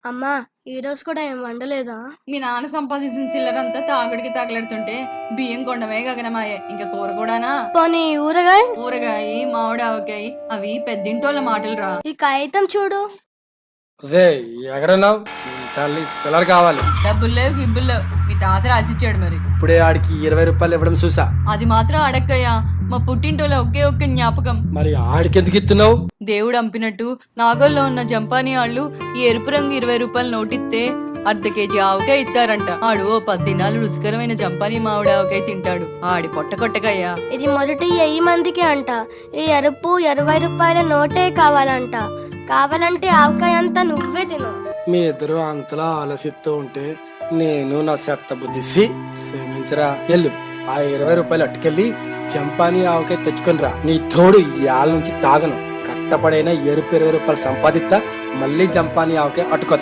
అమ్మా, ఈ రోజు కూడా ఏం వండలేదా? మీ నాన్న సంపాదించిన చిల్లరంతా తాగుడికి తగలెడుతుంటే బియ్యం కొండమే గగనమాయే. ఇంకా కూర కూడానా? పోనీ ఊరగాయ? ఊరగాయ, మామిడి ఆవకాయ అవి పెద్దింటోళ్ళ మాటలురా. ఈ కాగితం చూడు. ఎక్కడున్నావు? తల్లి సెలర్ కావాలి. డబ్బులు లేవు గిబ్బులు లేవు, మీ తాత రాసిచ్చాడు మరి. ఇప్పుడే ఆడికి 20 రూపాయలు ఇవ్వడం చూసా. అది మాత్రం అడక్కయ్యా, మా పుట్టింటోళ్ళ ఒకే ఒక్క జ్ఞాపకం. మరి ఆడికెందుకు ఇస్తున్నావు? దేవుడు అంపినట్టు నాగోల్లో ఉన్న జంపాని వాళ్ళు ఈ ఎరుపు రంగు 20 రూపాయలు నోటిస్తే అర్ధ కేజీ ఆవకాయ ఇస్తారంట. ఆడు ఓ 10 దినాలు రుచికరమైన జంపాని మామిడి ఆవకాయ తింటాడు. ఆడి పొట్ట కొట్టకయ్యా. ఇది మొదటి 1000 మందికి అంట. ఈ ఎరుపు 20 రూపాయల నోటే కావాలంట. కావాలంటే ఆవకాయ అంతా నువ్వే తిను. మీ ఇద్దరు అంతలా ఆలోచిస్తూ ఉంటే నేను నా చెత్త బుద్ధిసి క్షమించరా. ఎల్లు ఆ 20 రూపాయలు అట్టుకెళ్ళి జంపాని ఆవకాయ తెచ్చుకొని రా. నీ తోడు ఇవాళ నుంచి తాగను. కట్టపడైన ఎరుపు 20 రూపాయలు సంపాదిస్తా, మళ్ళీ జంపాని ఆవకాయ అట్టుకొత్తా.